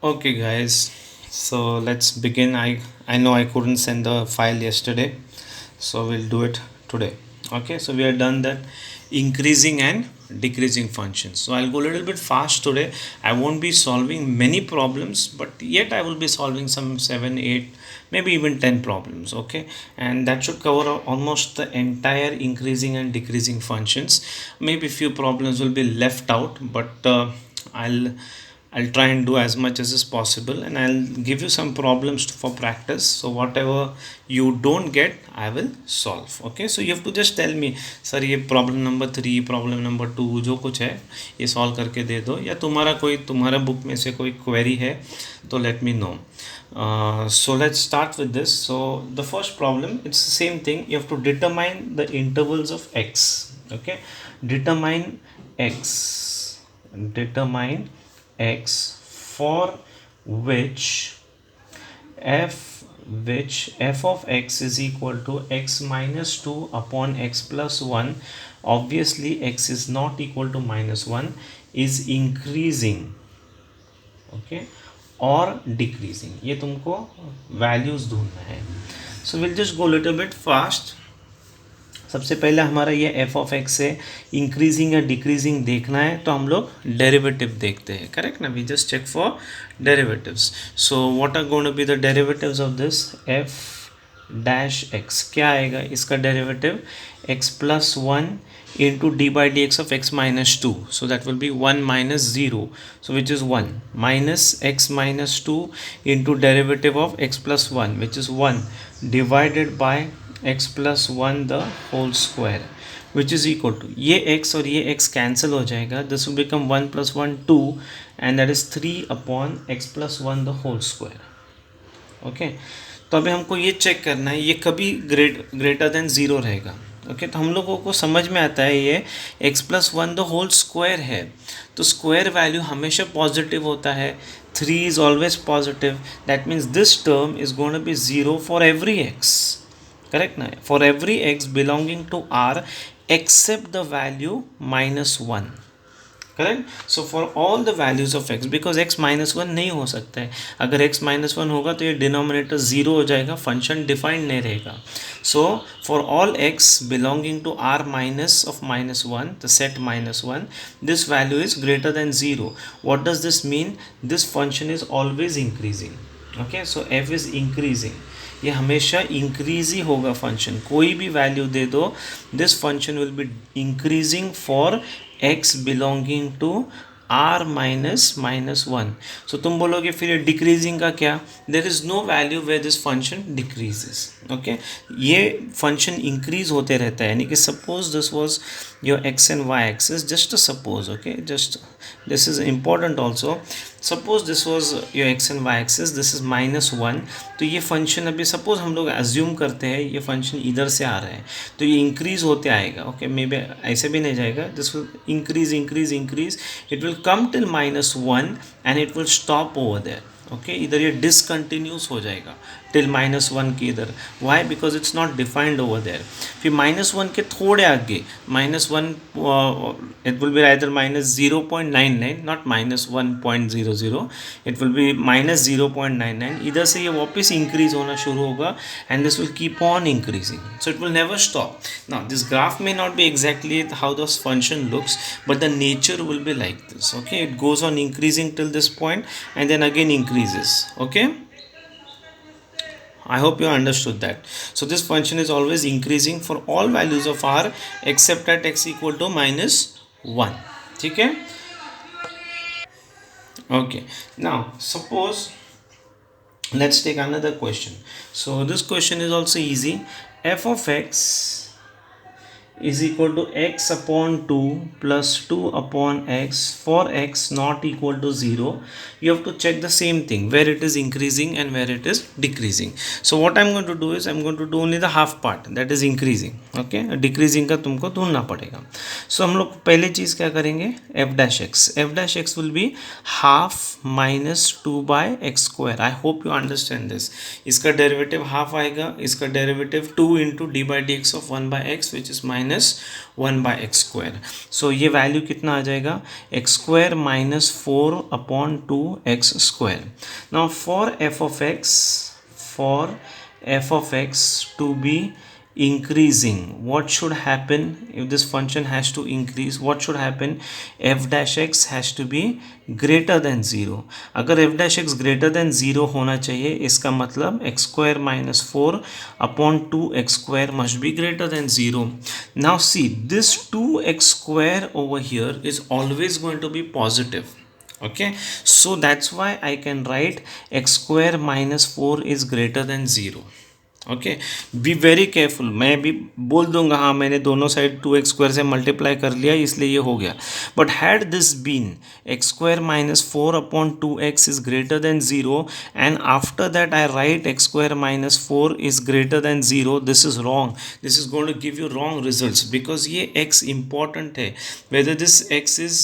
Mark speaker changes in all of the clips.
Speaker 1: Okay, guys. So let's begin. I know I couldn't send the file yesterday, so we'll do it today. Okay, so we are done that increasing and decreasing functions. So I'll go a little bit fast today. I won't be solving many problems, but yet I will be solving some 7, 8, maybe even 10 problems. Okay, and that should cover almost the entire increasing and decreasing functions. Maybe few problems will be left out, but I'll try and do as much as is possible, and I'll give you some problems for practice. So whatever you don't get, I will solve. Okay, so you have to just tell me, sir, ये problem number 3, problem number 2 जो कुछ है ये solve करके दे दो, या तुम्हारा book में से कोई क्वेरी है तो let me know. So let's start with this. So the first problem, it's the same thing. You have to determine the intervals of x. Okay, determine x for which f of x is equal to x minus 2 upon x plus 1. Obviously x is not equal to minus 1, is increasing, okay, or decreasing. ये तुमको values ढूंढना है. So we'll just go a little bit fast. सबसे पहले हमारा ये F of x है, increasing या डिक्रीजिंग देखना है तो हम लोग डेरिवेटिव देखते हैं. करेक्ट ना? We just check for derivatives. So what are going to be the derivatives of this f dash x? क्या आएगा इसका derivative? X plus 1 into d by dx of x minus 2, so that will be 1 minus 0, so which is 1, minus x minus 2 into derivative of x plus 1, which is 1, divided by x plus 1 the whole square, which is equal to, ये x और ये x cancel हो जाएगा, this will become 1 plus 1 2, and that is 3 upon x plus 1 the whole square. Okay, तो अभी हमको ये check करना है ये कभी ग्रेटर देन ज़ीरो रहेगा. ओके, तो हम लोगों को समझ में आता है ये x plus 1 the whole square है, तो स्क्वायर वैल्यू हमेशा पॉजिटिव होता है. 3 is always positive. That means this term is going to be zero for every x. Correct ना? For every x belonging to r except the value minus 1. Correct? So for all the values of x, because x minus 1 नहीं हो सकता है. अगर x minus 1 होगा तो ये denominator zero हो जाएगा, फंक्शन डिफाइंड नहीं रहेगा. So for all x belonging to r minus of minus 1, the set minus 1, this value is greater than zero. What does this mean? This function is always increasing. Okay, so f is increasing, ये हमेशा increase ही होगा function. कोई भी value दे दो, this function will be increasing for x belonging to r minus minus 1. So तुम बोलोगे फिर डिक्रीजिंग का क्या? There is no value where this function decreases. Okay, ये फंक्शन इंक्रीज होते रहता है. यानी कि suppose this was your x and y axis, just suppose. Okay, just this is important also. Suppose this was your x and y axis, this is minus 1. तो ये function अभी suppose हम लोग एज्यूम करते हैं ये फंक्शन इधर से आ रहा है, तो ये इंक्रीज होते आएगा. ओके, मे बी ऐसे भी नहीं जाएगा. This will increase increase increase, it will come till minus 1 and it will stop over there. Okay, इधर ये डिसकंटिन्यूस हो जाएगा टिल माइनस 1 की इधर. Why? Because it's not defined over there. फिर माइनस 1 के थोड़े आगे minus 1, it will be either minus 0.99, not minus 1.00, it will be minus 0.99. इधर से ये वापस इंक्रीज होना शुरू होगा and this will keep on increasing, so it will never stop. Now this graph may not be exactly how this function looks, but the nature will be like this. Okay, it goes on increasing till this point and then again increases. Okay, I hope you understood that. So this function is always increasing for all values of r except at x equal to minus 1. ठीक है? Okay, now suppose let's take another question. So this question is also easy. F of x is equal to x upon 2 plus 2 upon x for x not equal to 0. You have to check the same thing where it is increasing and where it is decreasing. So what I'm going to do is I'm going to do only the half part, that is increasing. Okay, decreasing का तुमको ढूंढना पड़ेगा. So हम लोग पहले चीज़ क्या करेंगे? f dash x will be half minus 2 by x square. I hope you understand this. इसका डेरिवेटिव हाफ आएगा, इसका derivative 2 into d by dx of 1 by x, which is minus minus 1/x². So ये वैल्यू कितना आ जाएगा, x² minus 4/2x². Now for f of x to be increasing, what should happen if this function has to increase? What should happen? F dash x has to be greater than 0. अगर f dash x greater than 0 होना चाहिए, इसका मतलब x² minus 4/2x² must be greater than 0. Now see, this 2x² over here is always going to be positive. Okay, so that's why I can write x² minus 4 is greater than 0. Okay, be very careful. मैं भी बोल दूंगा हाँ मैंने दोनों side 2x² से multiply कर लिया इसलिए ये हो गया, but had this been x² minus 4/2x is greater than 0 and after that I write x² minus 4 is greater than 0, this is wrong. This is going to give you wrong results because ये x important है. Whether this x is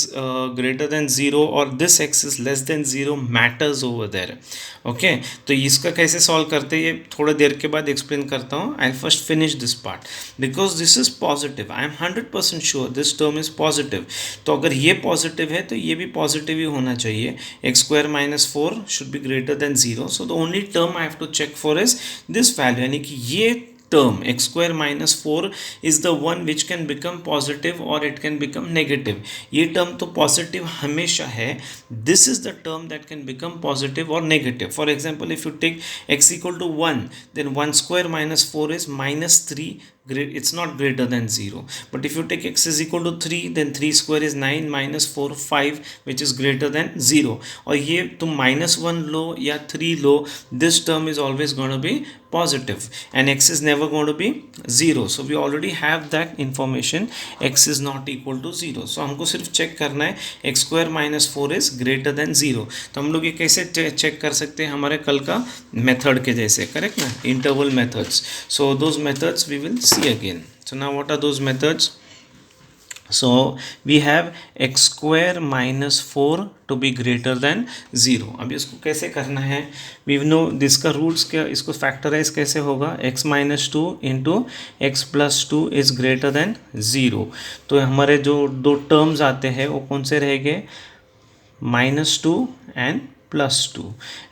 Speaker 1: greater than 0 और this x is less than 0 matters over there. Okay, तो इसका कैसे solve करते हैं ये थोड़ा देर के बाद एक्सप्लेन करता हूँ. I first finish this part because this is positive. I am 100% sure this term is positive. तो अगर ये पॉजिटिव है तो ये भी पॉजिटिव ही होना चाहिए. x² minus 4 should be greater than 0. So the only term I have to check for is this value, यानी कि ये term x² minus 4 is the one which can become positive or it can become negative. ये term तो positive हमेशा है. This is the term that can become positive or negative. For example, if you take x equal to 1, then 1² minus 4 is minus 3. It's not greater than 0. But if you take x is equal to 3, then 3² is 9 minus 4 5, which is greater than 0. और ये तुम -1 लो या 3 लो, this term is always going to be positive and x is never going to be 0. So we already have that information, x is not equal to 0. So हमको सिर्फ check करना है x² minus 4 is greater than 0. तो हम लोग ये कैसे check कर सकते हैं, हमारे कल का मेथड के जैसे, करेक्ट ना, interval methods. So those methods we will see again. So now what are those methods? So we have x² minus 4 to be greater than 0. अब इसको कैसे करना है, we know this का रूट्स क्या, इसको फैक्टराइज कैसे होगा, x minus 2 into x plus 2 is greater than 0. तो हमारे जो दो टर्म्स आते हैं वो कौन से रहेंगे, -2 एंड +2.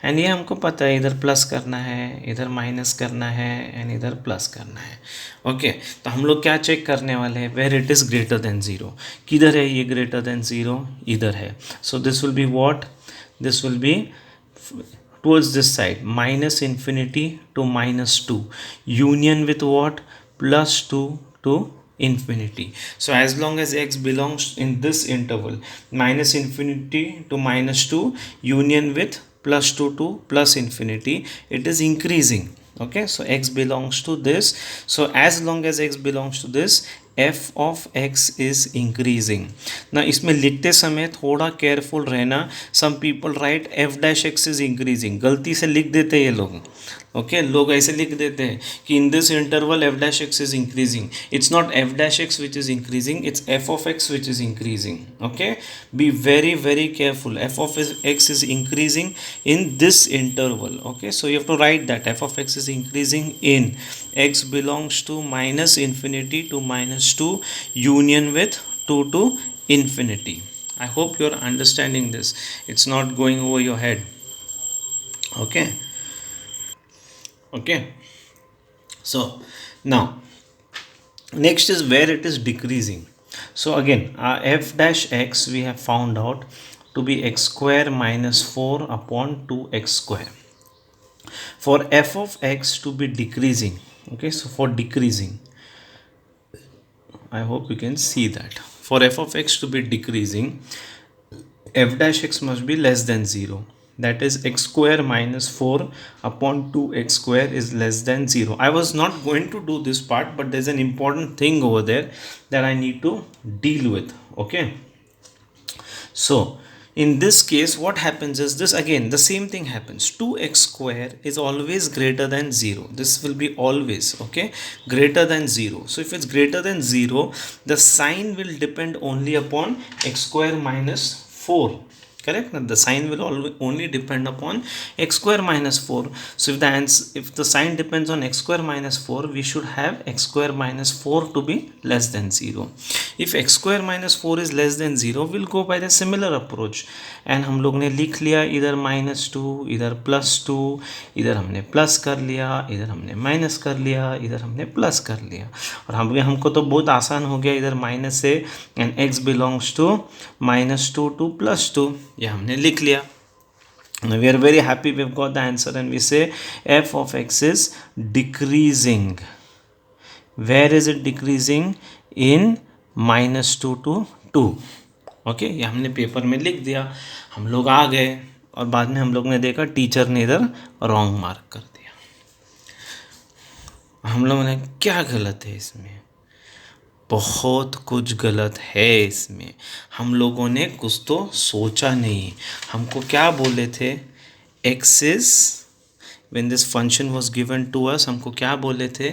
Speaker 1: एंड ये हमको पता है इधर प्लस करना है, इधर माइनस करना है एंड इधर प्लस करना है. ओके, तो हम लोग क्या चेक करने वाले हैं, where it is greater than 0. किधर है ये ग्रेटर देन 0, इधर है. So this will be what, this will be towards this side, -∞ to -2 union with what, +2 to infinity. So as long as x belongs in this interval, -∞ to -2 union with +2 to +∞, it is increasing. Okay, so x belongs to this. So as long as x belongs to this, f of x is increasing. ना इसमें लिखते समय थोड़ा careful रहना. Some people write f dash x is increasing, गलती से लिख देते हैं ये लोग. ओके, लोग ऐसे लिख देते हैं कि इन this interval f dash x is increasing. It's not f dash x which is increasing, it's f of x which is increasing. Okay, be very very careful. f of x is increasing in this interval. Okay, so you have to write that f of x is increasing in x belongs to -∞ to -2 union with 2 to infinity. I hope you are understanding this. It's not going over your head. Okay. Okay, so now next is where it is decreasing. So again, f dash x we have found out to be x² minus 4/2x². For f of x to be decreasing, okay, so for decreasing, I hope you can see that for f of x to be decreasing, f dash x must be less than 0. That is x² minus 4/2x² is less than 0. I was not going to do this part, but there's an important thing over there that I need to deal with. Okay, so in this case what happens is this, again the same thing happens. 2x² is always greater than 0. This will be always, okay, greater than 0. So if it's greater than 0, the sign will depend only upon x² minus 4. correct? The sign will only depend upon x square minus 4. So if the sign depends on x square minus 4, we should have x square minus 4 to be less than 0. if x square minus 4 is less than 0, we'll go by the similar approach, and हम लोग ने लिख लिया इधर -2, इधर +2, इधर हमने plus कर लिया, इधर हमने माइनस कर लिया, इधर हमने प्लस कर लिया, और हमको तो बहुत आसान हो गया, इधर माइनस से and x belongs to -2 to +2, ये हमने लिख लिया. Now we are very happy we've got the answer, and we say f of x is decreasing. Where is it decreasing? In -2 to 2. Okay, ये हमने पेपर में लिख दिया, हम लोग आ गए, और बाद में हम लोग ने देखा टीचर ने इधर रॉन्ग मार्क कर दिया. हम लोगों ने क्या गलत है इसमें? बहुत कुछ गलत है इसमें. हम लोगों ने कुछ तो सोचा नहीं. हमको क्या बोले थे? x is, when this function was given to us, हमको क्या बोले थे?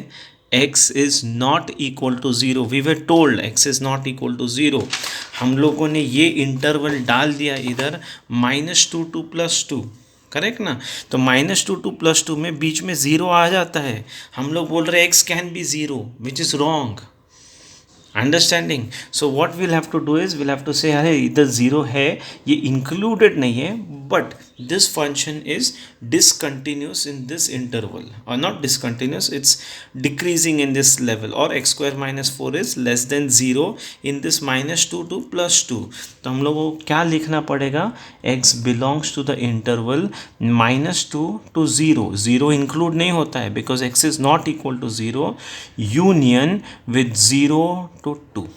Speaker 1: x is not equal to 0. We were told x is not equal to 0. हम लोगों ने ये इंटरवल डाल दिया इधर -2 to +2, करेक्ट ना? तो -2 to +2 में बीच में 0 आ जाता है. हम लोग बोल रहे हैं x can be 0, which is wrong. Understanding. So what we'll have to do is, we'll have to say अरे इधर 0 है, ये इंक्लूडेड नहीं है, but this function is discontinuous in this interval, और not discontinuous, it's decreasing in this level, और x square minus 4 is less than 0 in this -2 to +2. तो हम लोग को क्या लिखना पड़ेगा? x belongs to the interval -2 to 0. 0 include नहीं होता है because x is not equal to 0, union with 0 to 2.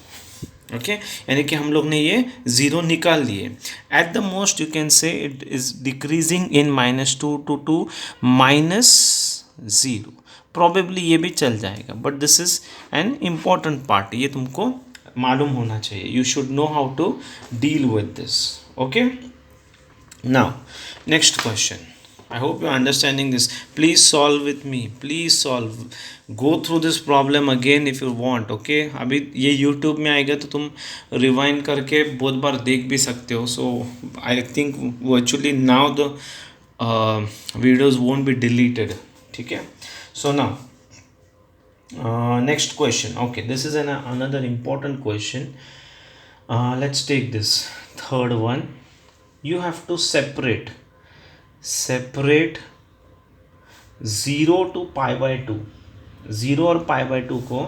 Speaker 1: Okay, यानी कि हम लोग ने ये 0 निकाल लिए. At the most you can say it is decreasing in -2 to 2 -0. Probably ये भी चल जाएगा, but this is an important part. ये तुमको मालूम होना चाहिए. You should know how to deal with this. Okay, now next question. I hope you're understanding this. Please solve with me. Please solve. Go through this problem again if you want. Okay? अभी ये YouTube में आएगा तो तुम rewind करके बहुत बार देख भी सकते हो. So I think virtually now the videos won't be deleted. ठीक है? So now next question. Okay, this is another important question. Let's take this third one. You have to separate 0 to π/2. 0 और π/2 को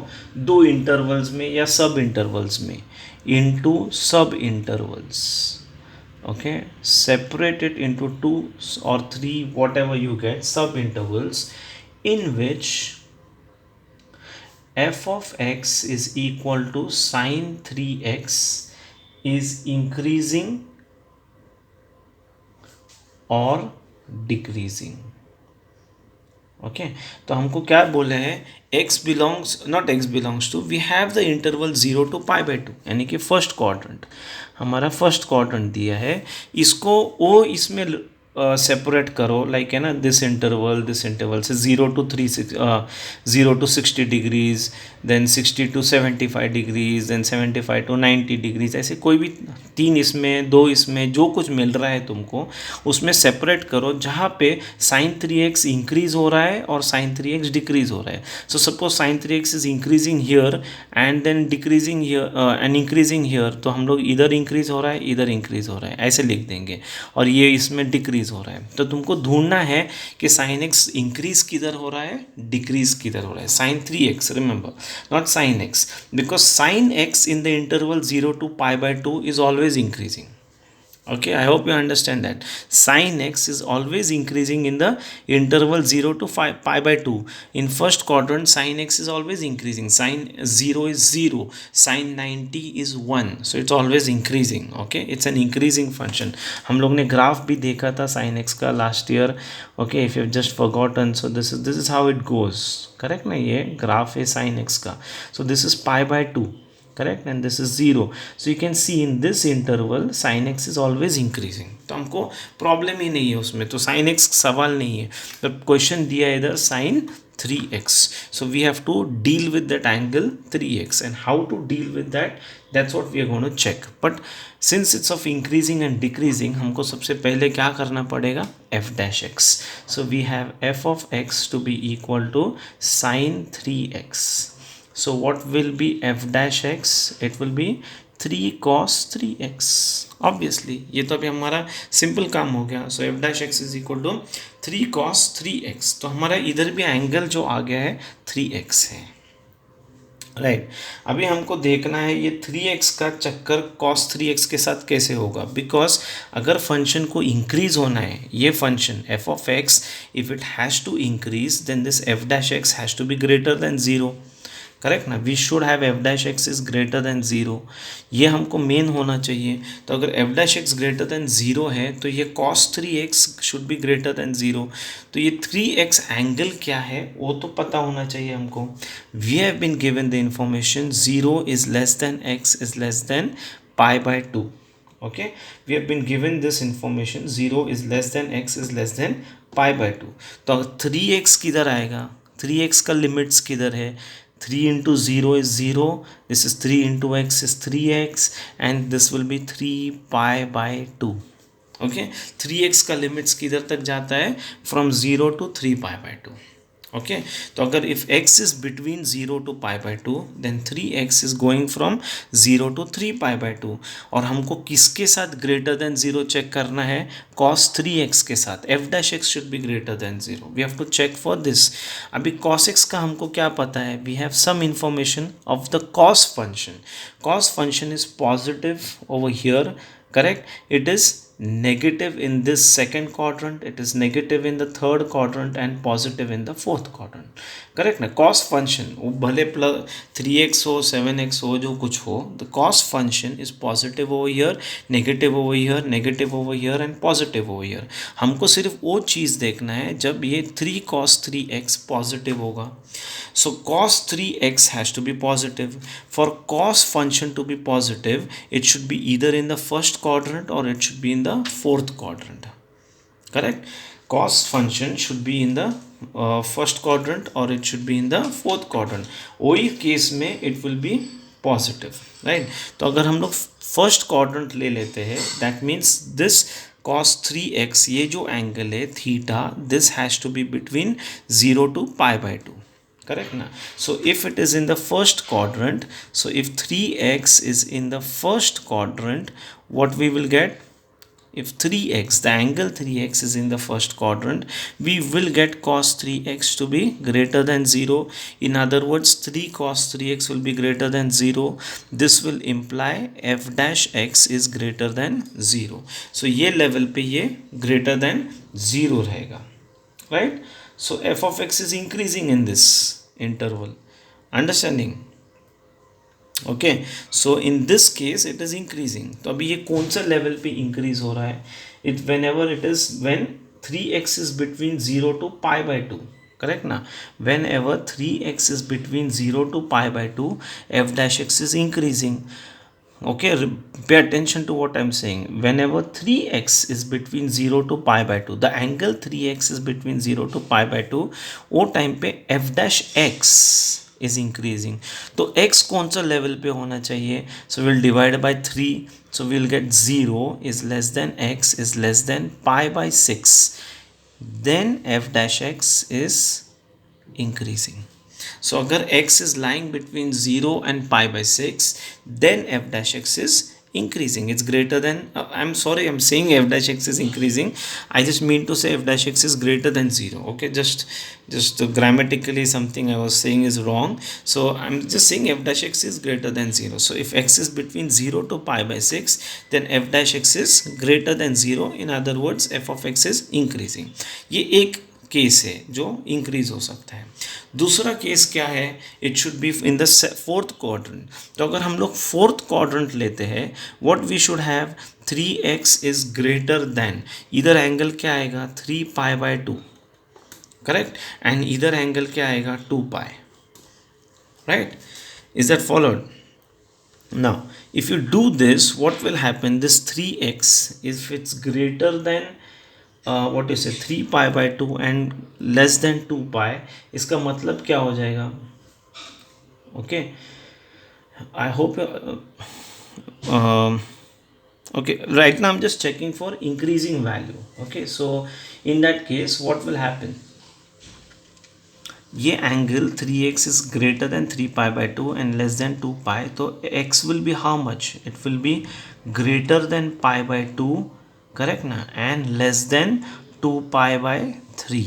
Speaker 1: दो इंटरवल्स में या सब intervals में into सब intervals. Okay, separate it into 2 or 3 whatever you get सब intervals in which f of x is equal to sin 3x is increasing और डिक्रीजिंग. ओके, तो हमको क्या बोले हैं? x belongs, not x belongs to, we have the interval 0 to π/2, यानी कि first quadrant. हमारा फर्स्ट क्वाड्रेंट दिया है, इसको ओ इसमें सेपरेट करो, लाइक है ना, दिस इंटरवल से 0 to 60 degrees, then 60 to 75 degrees, then 75 to 90 degrees, ऐसे कोई भी 3 इसमें, 2 इसमें, जो कुछ मिल रहा है तुमको उसमें सेपरेट करो, जहाँ पे sin 3x इंक्रीज हो रहा है और sin 3x डिक्रीज हो रहा है. So suppose sin 3x is increasing here and then decreasing here and increasing here, तो हम लोग इधर इंक्रीज हो रहा है, इधर इंक्रीज हो रहा है, ऐसे लिख देंगे, और ये इसमें डिक्रीज हो रहा है. तो तुमको ढूंढना है कि sin x इंक्रीज किधर हो रहा है, डिक्रीज किधर हो रहा है. sin 3x, remember, not sin x, because sin x in the interval 0 to π/2 is always increasing. Okay, I hope you understand that. Sin x is always increasing in the interval 0 to π/2. In first quadrant, sin x is always increasing. Sin 0 is 0. Sin 90 is 1. So it's always increasing. Okay, it's an increasing function. हम लोग ने graph भी देखा था sin x का last year. Okay, if you've just forgotten, so this is how it goes. Correct ना? ये graph है sin x का. So this is π/2. Correct, and this is 0. So you can see in this interval sin x is always increasing. तो हमको problem ही नहीं है उसमें, तो sin x सवाल नहीं है. तो क्वेश्चन दिया है इधर sin 3x. So we have to deal with that angle 3x, and how to deal with that, that's what we are going to check. But since it's of increasing and decreasing, हमको सबसे पहले क्या करना पड़ेगा, f dash x. So we have f of x to be equal to sin 3x. So what will be f dash x? It will be 3 cos 3x. Obviously ये तो अभी हमारा सिंपल काम हो गया. So f dash x is equal to 3 cos 3x. तो हमारा इधर भी एंगल जो आ गया है 3x है, राइट. अभी हमको देखना है ये 3x का चक्कर cos 3x के साथ कैसे होगा, बिकॉज अगर फंक्शन को इंक्रीज होना है, ये function f of x, if it has to increase then this f dash x has to be greater than 0. Correct ना, we should have f dash x is greater than 0. ये हमको main होना चाहिए. तो अगर f dash x greater than 0 है तो ये cos 3x should be greater than 0. तो ये 3x एंगल क्या है वो तो पता होना चाहिए हमको. We have been given the information 0 is less than x is less than pi by 2. Okay, we have been given this information 0 is less than x is less than pi by 2. तो अगर 3x किधर आएगा, 3x का limits किधर है, 3 into 0 is 0, this is 3 into x is 3x, and this will be 3 pi by 2. okay, 3x का limits किधर तक जाता है, from 0 to 3 pi by 2. Okay, तो अगर if x is between 0 to pi by 2 then 3x is going from 0 to 3 pi by 2. और हमको किसके साथ ग्रेटर देन 0 चेक करना है, cos 3x के साथ. f dash x should be greater than 0. We have to check for this. अभी cos x का हमको क्या पता है, we have some information of the cos function. cos function is positive over here, correct. It is negative in this second quadrant, it is negative in the third quadrant, and positive in the fourth quadrant. Correct ना. cos function वो भले plus 3x हो 7x हो जो कुछ हो, the cos function is positive over here, negative over here, negative over here and positive over here. हमको सिर्फ वो चीज़ देखना है जब ये 3 cos 3x पॉजिटिव होगा. So cos 3x has to be positive. For cos function to be positive, it should be either in the first quadrant or it should be in the fourth quadrant. Correct? Cos function should be in the first quadrant or it should be in the fourth quadrant. वही case में it will be positive, right? तो अगर हम लोग first quadrant ले लेते हैं, that means this cos 3x ये जो एंगल है theta, this has to be between 0 to pi by 2. correct na. So if it is in the first quadrant, so if 3x is in the first quadrant, what we will get, if 3x, the angle 3x is in the first quadrant, we will get cos 3x to be greater than 0. In other words, 3 cos 3x will be greater than 0. This will imply f dash x is greater than 0. So ये level पे ये greater than 0 रहेगा, right? So f of x is increasing in this interval. Understanding? Okay. So in this case it is increasing. तो अभी ये कौन सा level पे increase हो रहा है? It whenever it is when 3x is between 0 to pi by 2. Correct na? Whenever 3x is between 0 to pi by 2, f dash x is increasing. Okay, pay attention to what I'm saying. Whenever 3x is between 0 to pi by 2, the angle 3x is between 0 to pi by 2, वो time पे f dash x is increasing. तो x कौन सा level पे होना चाहिए? So we'll divide by 3. So we'll get 0 is less than x is less than pi by 6. Then f dash x is increasing. So अगर x is lying between 0 and pi by 6, then f dash x is increasing. It's greater than, I'm sorry, I'm saying f dash x is increasing. I just mean to say f dash x is greater than 0. Okay, just grammatically something I was saying is wrong. So I'm just saying f dash x is greater than 0. So if x is between 0 to pi by 6, then f dash x is greater than 0. In other words, f of x is increasing. ये एक case है जो increase हो सकता है. दूसरा case क्या है, it should be in the fourth quadrant. तो अगर हम लोग फोर्थ क्वाड्रेंट लेते हैं, what we should have, 3x is greater than, इधर एंगल क्या आएगा, 3 पाई बाय 2, करेक्ट, एंड इधर एंगल क्या आएगा, 2 pi, right. Is that followed? Now if you do this, what will happen, this 3x, if it's greater than what is a 3 pi/2 and less than 2 pi, इसका मतलब क्या हो जाएगा? Okay, I hope okay, right now I'm just checking for increasing value. Okay, so in that case what will happen? ये angle 3x is greater than 3 pi/2 and less than 2 pi, तो x will be how much? It will be greater than pi/2, correct ना, and less than 2 pi/3,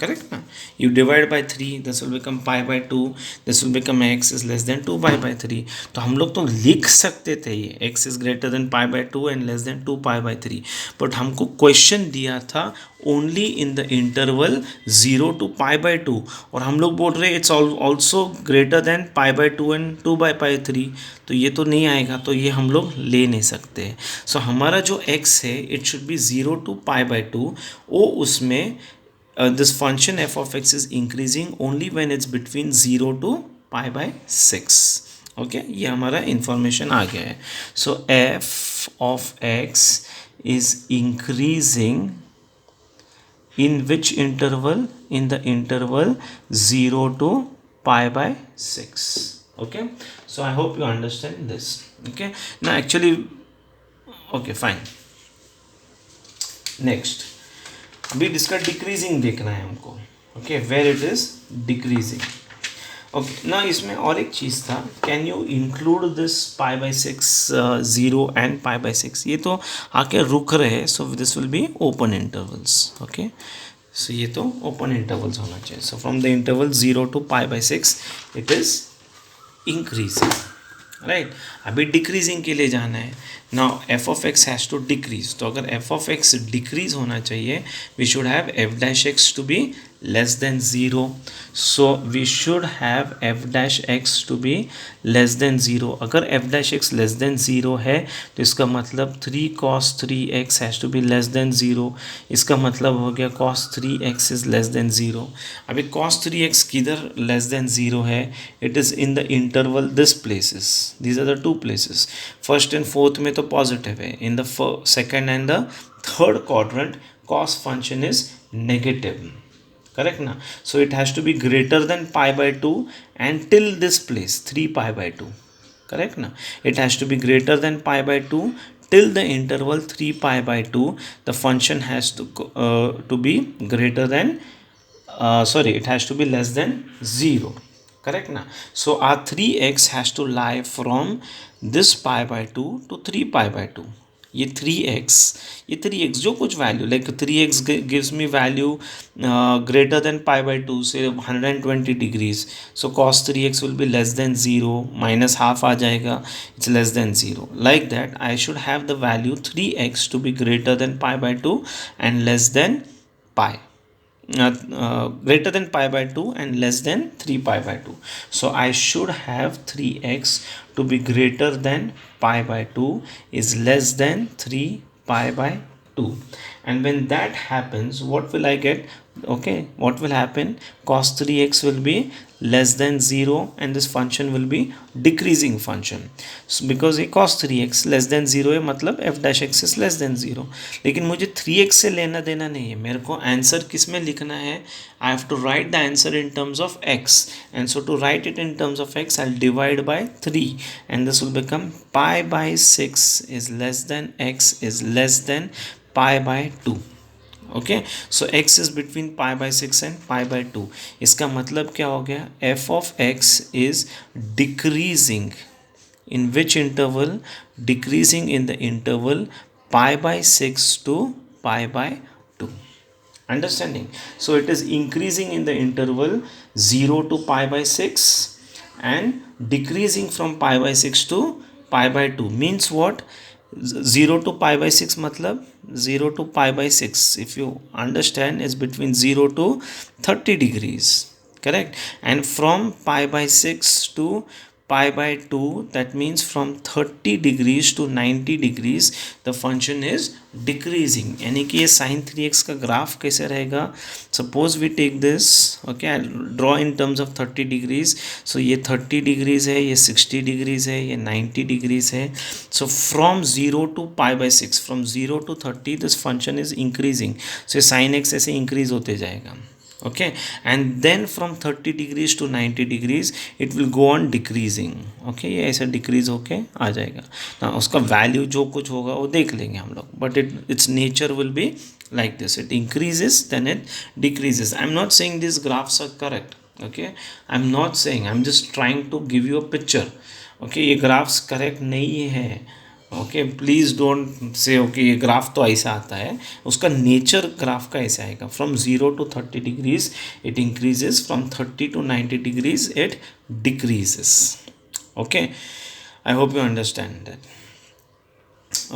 Speaker 1: correct na? You divide by 3, this will become pi/2, this will become x is less than 2 pi/3. तो हम लोग तो लिख सकते थे ये x is greater than pi/2 and less than 2 pi/3, but हमको question दिया था only in the interval 0 to pi/2, और हम लोग बोल रहे it's also greater than pi/2 and 2 pi/3, तो ये तो नहीं आएगा, तो ये हम लोग ले नहीं सकते. सो हमारा जो x है it should B 0 to pi/2, वो उसमें this function f of x is increasing only when it's between 0 to pi/6. Okay, ये हमारा इंफॉर्मेशन आ गया है. सो f of x is increasing in which interval? In the interval 0 to pi/6. Okay, so I hope you understand this. Okay, now actually, okay, fine. Next, अभी इसका decreasing देखना है हमको. Okay, where it is decreasing. Okay ना, इसमें और एक चीज़ था, can you include this pi/6 0 and pi/6? ये तो आके रुक रहे, so this will be open intervals. Okay, so ये तो ओपन इंटरवल्स होना चाहिए. So from the interval 0 to pi/6 it is increasing, right. अभी डिक्रीजिंग के लिए जाना है. Now f of x has to decrease, तो अगर एफ ऑफ एक्स डिक्रीज होना चाहिए, we should have f dash x to be less than 0. So we should have f dash x to be less than 0. अगर f dash x less than 0 है तो इसका मतलब 3 cos 3x has to be less than 0. इसका मतलब हो गया cos 3x is less than 0. अभी cos 3x किधर लेस देन 0 है? It is in the interval this places. These are the two places. First and fourth में तो positive है. In the second and the third quadrant cos function is negative, correct na? So it has to be greater than pi/2 and till this place 3 pi/2, correct na? It has to be greater than pi/2 till the interval 3 pi/2. The function has to be greater than sorry, it has to be less than 0, correct na? So our 3x has to lie from this pi/2 to 3 pi/2. ये 3x जो कुछ value, like 3x gives me value greater than pi/2 से 120 degrees. So cos 3x will be less than 0, minus half आ जाएगा, it's less than 0. Like that I should have the value 3x to be greater than pi/2 and less than pi. Greater than pi/2 and less than 3 pi/2. So I should have 3x to be greater than pi/2 is less than 3 pi/2. And when that happens, what will I get? Okay, what will happen? Cos 3x will be less than 0 and this function will be decreasing function. So because ये cos 3x less than 0 है, मतलब f dash x is less than 0. लेकिन मुझे 3x से लेना देना नहीं है, मेरे को आंसर किस में लिखना है? I have to write the answer in terms of x, and so to write it in terms of x I'll divide by 3 and this will become pi/6 is less than x is less than pi/2. Okay, so x is between pi/6 and pi/2. इसका मतलब क्या हो गया? f of x is decreasing in which interval? Decreasing in the interval pi/6 to pi/2. Understanding? So it is increasing in the interval 0 to pi/6 and decreasing from pi/6 to pi/2. Means what? 0 to pi/6 मतलब 0 to pi/6, if you understand, is between 0 to 30 degrees, correct? And from pi/6 to pi by 2, that means from 30 degrees to 90 degrees the function is decreasing. यानी कि ये sin 3x का graph कैसे रहेगा? Suppose we take this, okay, I draw in terms of 30 degrees. So ये 30 degrees है, ये 60 degrees है, ये 90 डिग्रीज है. So from 0 to pi by 6, from 0 to 30 this function is increasing. So sin x ऐसे इंक्रीज होते जाएगा. Okay, and then from 30 degrees to 90 degrees it will go on decreasing. Okay, ये ऐसा डिक्रीज होके आ जाएगा ना. उसका वैल्यू जो कुछ होगा वो देख लेंगे हम लोग, but it's nature will B like this. It increases, then it decreases. I'm not saying these graphs are correct. Okay, I'm not saying, I'm just trying to give you a picture. Okay, ये graphs correct नहीं है. Okay, please don't say okay ये graph तो ऐसा आता है. उसका nature graph का ऐसा आएगा. From 0 to 30 degrees it increases, from 30 to 90 degrees it decreases. Okay, I hope you understand that.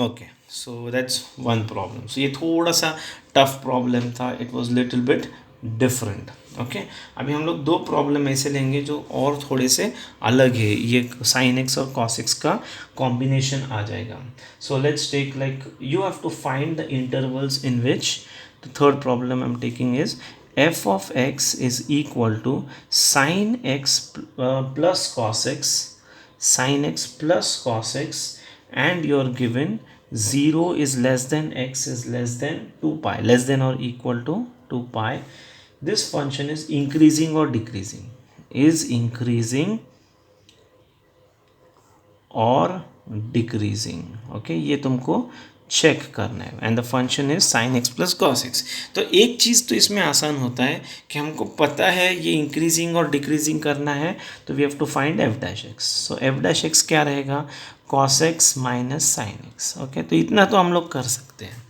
Speaker 1: Okay, so that's one problem. So ये थोड़ा सा टफ प्रॉब्लम था. It was little bit different. Okay, अभी हम लोग दो प्रॉब्लम ऐसे लेंगे जो और थोड़े से अलग है. ये साइन एक्स और कॉस एक्स का कॉम्बिनेशन आ जाएगा. So let's take like you have to find the intervals in which the third problem I am taking is f of x is equal to sin x plus cos x, sin x plus cos x, and you're given 0 is less than x is less than 2 pi, less than or equal to 2 pi. This function is increasing or decreasing? Is increasing or decreasing? Okay, ये तुमको check करना है. And the function is sine x plus cos x. तो एक चीज़ तो इसमें आसान होता है कि हमको पता है ये इंक्रीजिंग और डिक्रीजिंग करना है, तो we have to find f dash x. So f dash x क्या रहेगा? Cos x minus sine x. Okay, तो इतना तो हम लोग कर सकते हैं,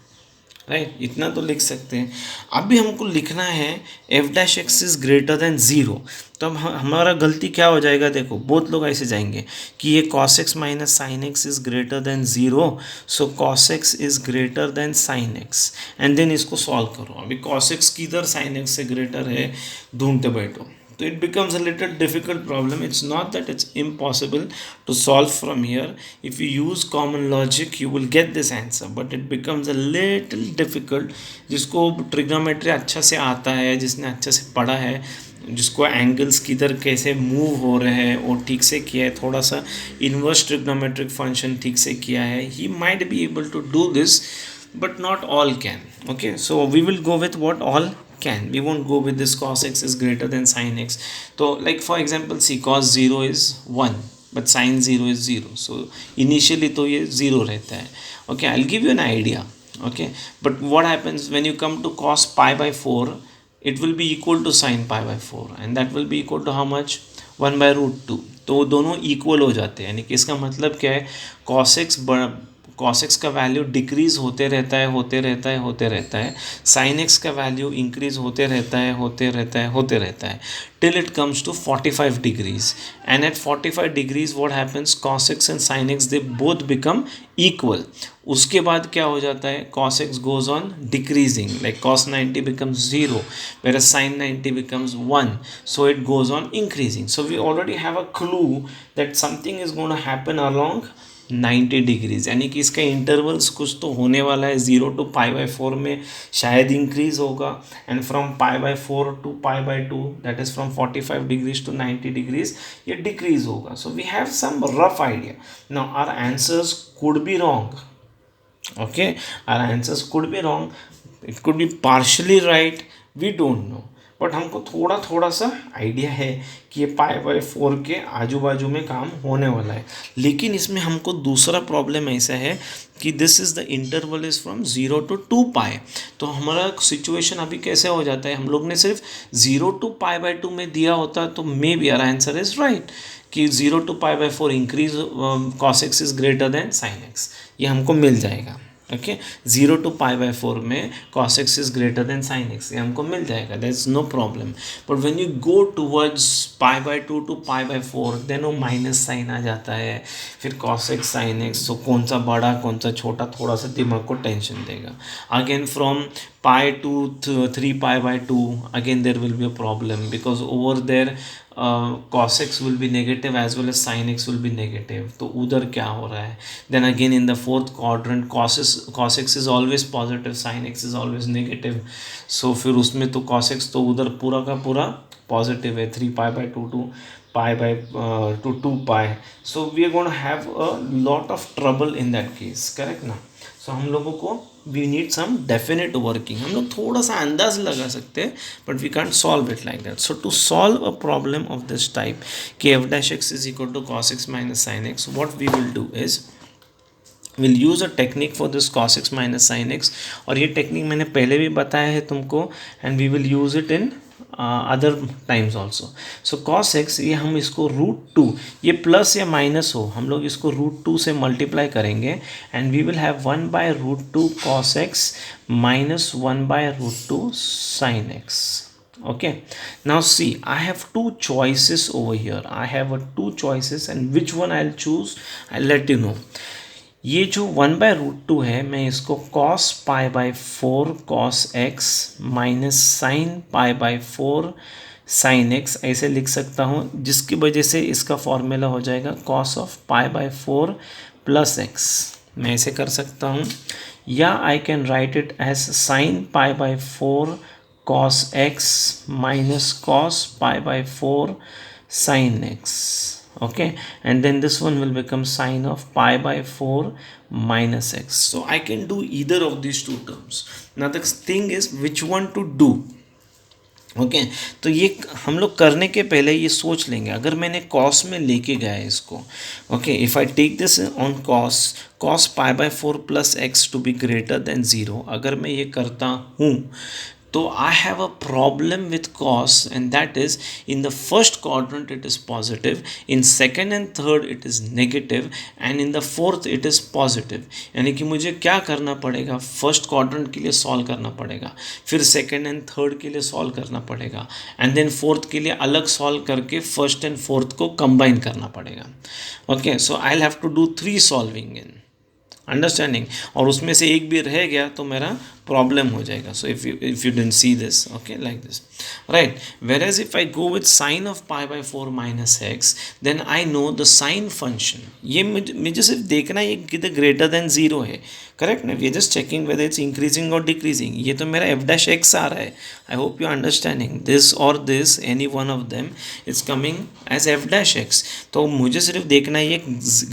Speaker 1: राइट, इतना तो लिख सकते हैं. अभी हमको लिखना है F dash x is greater than 0. तो अब हमारा गलती क्या हो जाएगा? देखो, बहुत लोग ऐसे जाएंगे कि ये cos x minus sine x is greater than 0, so cos x is greater than sine x, and then इसको सॉल्व करो. अभी कॉस एक्स किधर साइन एक्स से ग्रेटर है ढूंढते बैठो, so it becomes a little difficult problem. It's not that it's impossible to solve from here. If you use common logic you will get this answer, but it becomes a little difficult. जिसको trigonometry अच्छा से आता है, जिसने अच्छे से पढ़ा है, जिसको एंगल्स किधर कैसे मूव हो रहे हैं वो ठीक से किया है, थोड़ा सा इन्वर्स ट्रिग्नोमेट्रिक फंक्शन ठीक से किया है, he might be able to do this, but not all can. Okay, so we will go with what all can. We won't go with this cos x is greater than sin x. So like for example, see cos 0 is 1 but sin 0 is 0, so initially तो ये 0 रहता है. Okay, I'll give you an idea. Okay, but what happens when you come to cos pi by 4, it will be equal to sin pi by 4, and that will be equal to how much? 1 by root 2. तो दोनों equal हो जाते हैं. यानी कि इसका मतलब क्या है? cos x का वैल्यू डिक्रीज होते रहता है, होते रहता है, होते रहता है. sin x का वैल्यू इंक्रीज होते रहता है, होते रहता है, होते रहता है, till it comes to 45 degrees. And at 45 degrees what happens? cos x and sin x they both become equal. उसके बाद क्या हो जाता है? cos x goes on decreasing, like cos 90 becomes 0 whereas sin 90 becomes 1, so it goes on increasing. So we already have a clue that something is going to happen along 90 degrees. यानी कि इसका intervals कुछ तो होने वाला है. 0 to pi by 4 में शायद इंक्रीज होगा, and from pi by 4 to pi by 2 that is from 45 degrees to 90 degrees ये डिक्रीज होगा. So we have some rough idea. Now our answers could be wrong. Okay, our answers could be wrong, it could be partially right, we don't know, but हमको थोड़ा सा idea है कि ये पाई by 4 के आजू बाजू में काम होने वाला है. लेकिन इसमें हमको दूसरा प्रॉब्लम ऐसा है कि this is the interval is from 0 to 2 pi. तो हमारा सिचुएशन अभी कैसे हो जाता है? हम लोग ने सिर्फ 0 टू पाई बाई 2 में दिया होता तो may be our answer is right कि 0 to pi by 4 increase cos x is greater than sin x, ये हमको मिल जाएगा. ओके, 0 टू पाई बाई 4 में cos x is greater than sin x, ये हमको मिल जाएगा, that is no problem. But when you go towards pi by 2 to pi by 4 then वो माइनस साइन आ जाता है, फिर cos x sin x, तो कौन सा बड़ा कौन सा छोटा थोड़ा सा दिमाग को टेंशन देगा. Again from pi to 3 pi by 2 again there will be a problem because over there cos x will be negative as well as sin x will be negative. तो उधर क्या हो रहा है? Then again in the fourth quadrant cos x is always positive, sin x is always negative. So फिर उसमें तो cos x तो उधर पूरा का पूरा पॉजिटिव है, 3 pi by two pi by two 2 pi. So we are going to have a lot of trouble in that case, correct ना. सो हम लोगों को we need some definite working. हम लोग थोड़ा सा अंदाज लगा सकते हैं but we can't solve it like that. So to solve a problem of this type कि f dash x is equal to cos x minus sine x, what we will do is will use a technique for this cos x minus sine x. और ये technique मैंने पहले भी बताया है तुमको and we will use it in other times also. So cos x ये हम इसको √2, ये प्लस या माइनस हो, हम लोग इसको √2 से मल्टीप्लाई करेंगे and we will have 1/√2 cos x minus 1/√2 sin x. Okay, now see, I have two choices over here. I have two choices and which one I'll choose I'll let you know. ये जो 1/√2 है मैं इसको cos π/4 cos x minus sine π/4 sin x ऐसे लिख सकता हूँ, जिसकी वजह से इसका फॉर्मूला हो जाएगा cos ऑफ π/4 प्लस x. मैं ऐसे कर सकता हूँ, या I can write it as sine π/4 cos x minus cos π/4 sin x. Okay, and then this one will become sine of π/4 minus x. So I can do either of these two terms. Now the thing is which one to do. Okay तो ये हम लोग करने के पहले ये सोच लेंगे, अगर मैंने कॉस में लेके गया है इसको. Okay, if I take this on cos π/4 plus x to be greater than 0, अगर मैं ये करता हूँ तो I have a problem with cos, and that is in the first quadrant it is positive, in second and third it is negative, and in the fourth it is positive. यानी कि मुझे क्या करना पड़ेगा, फर्स्ट क्वाड्रेंट के लिए solve करना पड़ेगा, फिर सेकेंड एंड थर्ड के लिए सॉल्व करना पड़ेगा, एंड देन फोर्थ के लिए अलग सॉल्व करके फर्स्ट एंड फोर्थ को कंबाइन करना पड़ेगा. Okay, so I have to do 3 solving in understanding, और उसमें से एक भी रह गया तो मेरा प्रॉब्लम हो जाएगा. So if you didn't see this, okay, like this, right. Where as if I go with sine of π/4 minus x, then I know the sine function. ये मुझे सिर्फ देखना है ये किधर ग्रेटर देन 0 है, करेक्ट ना. We are just checking whether it's increasing or decreasing. ये तो मेरा एफ डैश एक्स आ रहा है. I hope you understanding this or this, any one of them is coming as f dash x. तो मुझे सिर्फ देखना है ये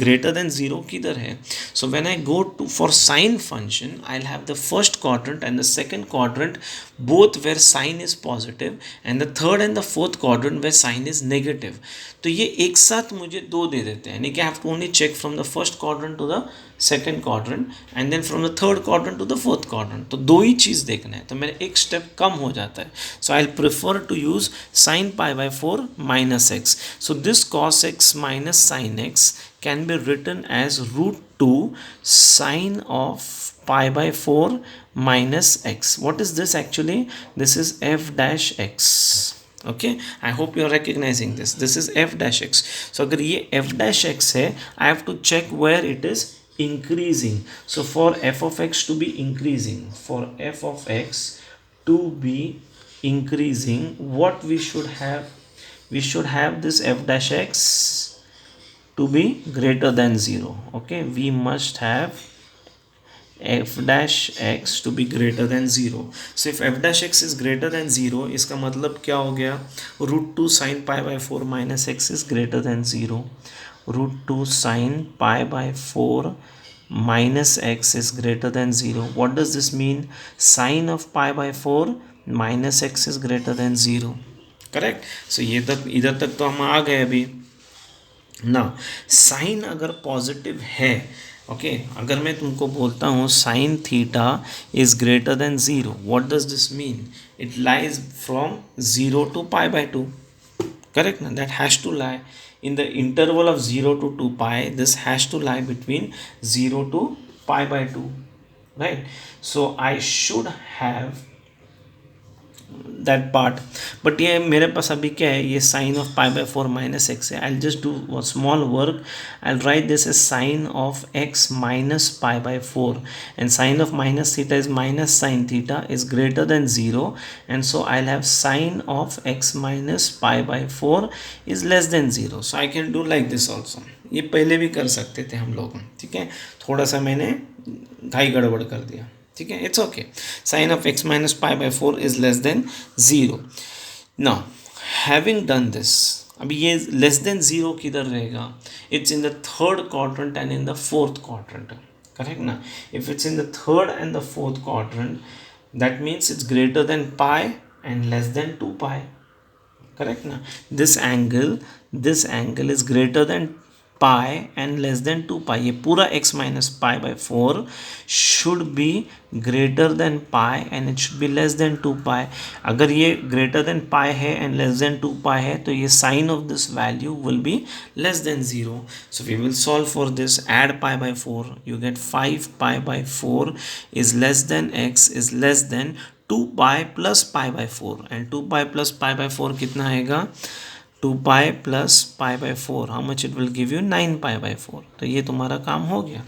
Speaker 1: ग्रेटर देन 0 किधर है. So when I go for sine function, I'll have the first quadrant and the second quadrant both where sine is positive, and the third and the fourth quadrant where sine is negative. तो ये एक साथ मुझे दो दे देते हैं, यानी कि I have to only check from the first quadrant to the second quadrant and then from the third quadrant to the fourth quadrant. तो दो ही चीज़ देखना है, तो मेरा एक स्टेप कम हो जाता है. So I'll prefer to use sin π/4 minus x. So this cos x minus sin x can be written as √2 sine of π/4 minus x. What is this actually? This is f dash x. Okay, I hope you are recognizing this. This is f dash x. So अगर ये f dash x है, I have to check where it is increasing. So for f of x to be increasing, for f of x to be increasing, what we should have? We should have this f dash x to be greater than 0. Okay, we must have f dash x to be greater than 0. So if f dash x is greater than 0, इसका मतलब क्या हो गया, √2 sin π/4 minus x is greater than 0. √2 sin π/4 minus x is greater than 0. What does this mean? Sin of π/4 minus x is greater than 0. Correct. सो ये तक इधर तक तो हम आ गए अभी ना. साइन अगर पॉजिटिव है, ओके, अगर मैं तुमको बोलता हूँ sine theta is greater than 0, what does this mean? It lies from 0 to π/2, correct ना. That has to lie in the interval of 0 to 2 pi. This has to lie between 0 to π/2, right? So I should have that part, but ये मेरे पास अभी क्या है, ये sine of pi by 4 minus x है. I just do small work. I write this as sine of x minus pi by 4, and sine of minus theta is minus sine theta is greater than 0, and so I have sine of x minus pi by 4 is less than 0. So I can do like this also. ये पहले भी कर सकते थे हम लोग, ठीक है. थोड़ा सा मैंने घाई गड़बड़ कर दिया, ठीक है. It's okay. Sine of x minus pi by 4 is less than 0. Now having done this, अभी ये लेस देन 0 किधर रहेगा? It's in the third quadrant and in the fourth quadrant, correct ना. If it's in the third and the fourth quadrant, that means it's greater than pi and less than 2 pi, correct na. This angle is greater than pi and less than 2 pi. ये पूरा x minus pi by 4 should be greater than pi and it should be less than 2 pi. अगर ये greater than pi है and less than 2 pi है तो ये sign of this value will be less than 0. So we will solve for this. Add pi by 4, you get 5 pi by 4 is less than x is less than 2 pi plus pi by 4, and 2 pi plus pi by 4 कितना आएगा? 2 pi plus pi by 4, how much it will give you? 9 pi by 4. तो ये तुम्हारा काम हो गया.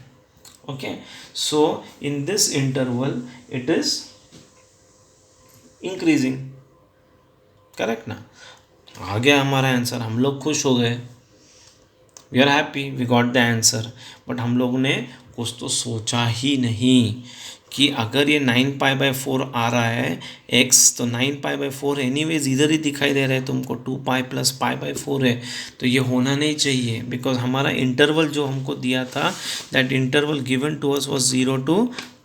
Speaker 1: Okay, so in this interval it is increasing, correct ना. आ गया हमारा आंसर, हम लोग खुश हो गए. We are happy, we got the answer. But हम लोग ने कुछ तो सोचा ही नहीं कि अगर ये 9 पाई बाय 4 आ रहा है x, तो 9 पाई बाय 4 एनीवेज इधर ही दिखाई दे रहा है तुमको. 2 पाई प्लस पाई बाय 4 है, तो ये होना नहीं चाहिए. बिकॉज हमारा इंटरवल जो हमको दिया था, that interval given to us was 0 to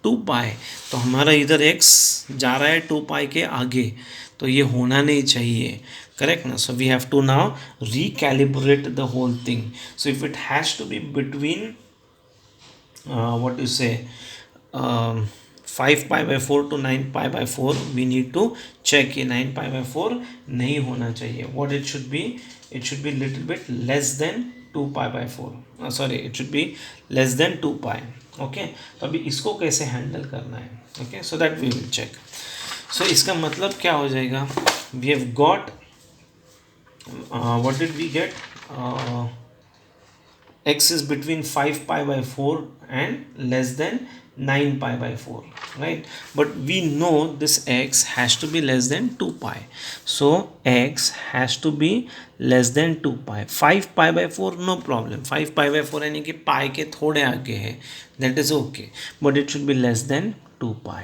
Speaker 1: 2 pi. तो हमारा इधर x जा रहा है 2 पाई के आगे, तो ये होना नहीं चाहिए, करेक्ट ना. So we have to now recalibrate the whole thing. So if it has to be between what you say 5 pi by 4 to 9 pi by 4, we need to check ये 9 pi by 4 नहीं होना चाहिए. What it should be? It should be little bit less than 2 pi by 4. Sorry, it should be less than 2 pi. Okay, तो अभी इसको कैसे handle करना है? Okay, so that we will check. So इसका मतलब क्या हो जाएगा? We have got what did we get? X is between 5 pi by 4 and less than 9 pi by 4, right? But we know this x has to be less than 2 pi. So x has to be less than 2 pi. 5 pi by 4 no problem. 5 pi by 4 यानी कि pi के थोड़े आगे है, that is okay. But it should be less than 2 pi.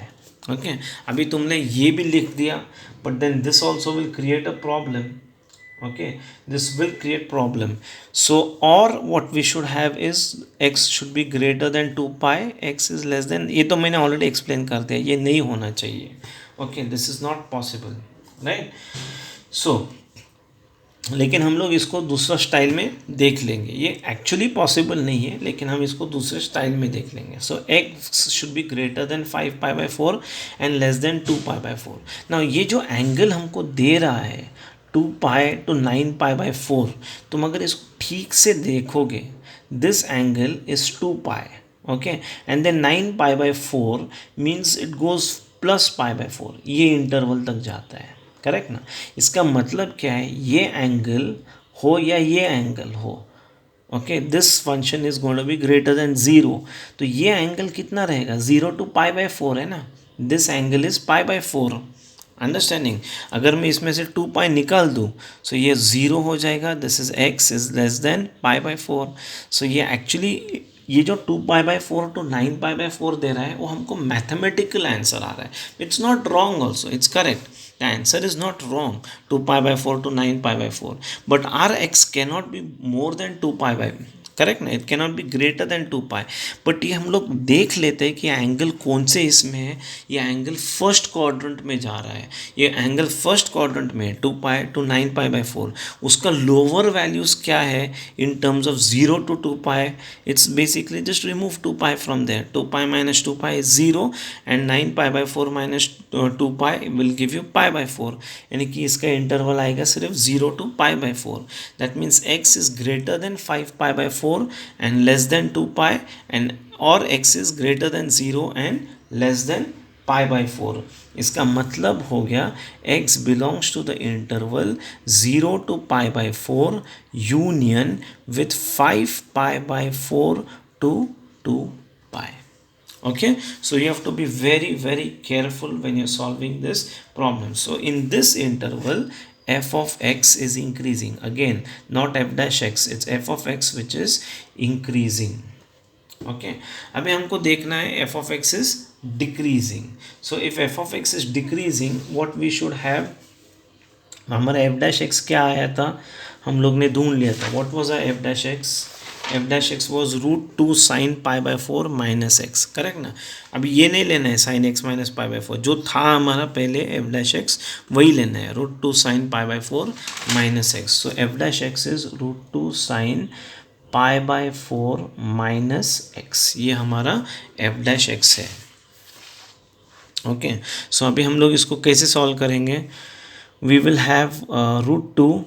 Speaker 1: Okay, अभी तुमने ये भी लिख दिया, but then this also will create a problem. Okay, this will create problem. So or what we should have is x should be greater than 2 pi, x is less than, ये तो मैंने already explain कर दिया, ये नहीं होना चाहिए. Okay, this is not possible, right? So लेकिन हम लोग इसको दूसरा स्टाइल में देख लेंगे. ये एक्चुअली पॉसिबल नहीं है, लेकिन हम इसको दूसरे स्टाइल में देख लेंगे. सो x should be greater than 5 pi by 4 and less than 2 pi by 4. Now ये जो एंगल हमको दे रहा है 2 पाई टू 9 पाई बाय 4, तुम अगर इसको ठीक से देखोगे, this angle is 2 pi, okay, and then 9 pi by 4 means it goes plus pi by 4, ये इंटरवल तक जाता है, करेक्ट ना. इसका मतलब क्या है, ये एंगल हो या ये एंगल हो, okay, this function is going to be greater than 0. तो ये एंगल कितना रहेगा? 0 टू पाई बाय 4 है ना. This angle is pi by 4. Understanding? अगर मैं इसमें से 2 पाई निकाल दूँ, सो ये 0 हो जाएगा. This is x is less than pi by 4. So ये एक्चुअली ये जो 2 pi by 4 to 9 pi by 4 दे रहा है, वो हमको मैथमेटिकल आंसर आ रहा है. It's not wrong also, it's correct. The answer is not wrong, 2 pi by 4 to 9 pi by 4. But our x cannot be more than 2 pi by, correct ना, it cannot be greater then 2 pi. But ये हम लोग देख लेते हैं कि angle कौन से इसमें है. ये एंगल फर्स्ट क्वाड्रेंट में जा रहा है, ये एंगल फर्स्ट क्वाड्रेंट में 2 पाई टू 9 पाई बाई 4. उसका लोअर वैल्यूज़ क्या है in terms of 0 to 2 pi? It's basically just remove 2 pi from there. 2 pi minus 2 pi is 0 and 9 pi by 4 minus 2 pi will give you pi by 4. यानी कि इसका interval आएगा सिर्फ 0 to pi by 4. That means x is greater than 5 pi by 4 and less than 2 pi, and or x is greater than 0 and less than pi by 4। इसका मतलब हो गया x belongs to the interval 0 to pi by 4 union with 5 pi by 4 to 2 pi. Okay, so you have to be very careful when you're solving this problem. So in this interval f of x is increasing, again not f dash x, it's f of x which is increasing. Okay, अभी हमको देखना है f of x is decreasing. So if f of x is decreasing, what we should have, हमारा f dash x क्या आया था, हम लोग ने ढूंढ लिया था. What was our f dash x? f dash x was root two sine pi by 4 minus x, correct ना. अभी ये नहीं लेना है sine x minus pi by 4, जो था हमारा पहले f dash x वही लेना है, root two sine pi by 4 minus x. So f dash x is root two sine pi by 4 minus x, ये हमारा f dash x है. ओके, सो अभी हम लोग इसको कैसे सॉल्व करेंगे. We will have root two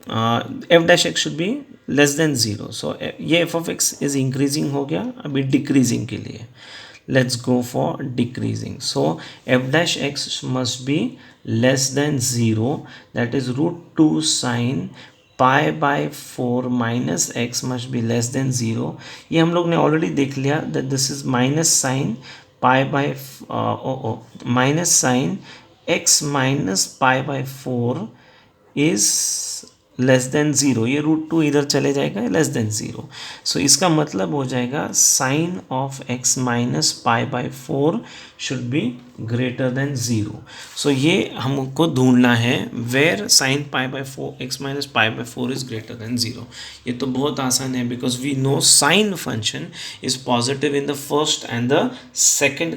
Speaker 1: f dash x should be less than zero. So ये f of x is increasing हो गया, अभी डिक्रीजिंग के लिए let's go for decreasing. So f dash x must be less than zero, that is root two sine pi by 4 minus x must be less than zero. ये हम लोग ने already देख लिया that this is minus sine pi by minus sine x minus pi by 4 is less than zero. ये root two इधर चले जाएगा, लेस देन ज़ीरो. सो इसका मतलब हो जाएगा sine of x minus pi by 4 should be greater than zero. So ये हमको ढूंढना है where sine pi by 4 x minus pi by 4 is greater than zero. ये तो बहुत आसान है because we know sine function is positive in the first and the second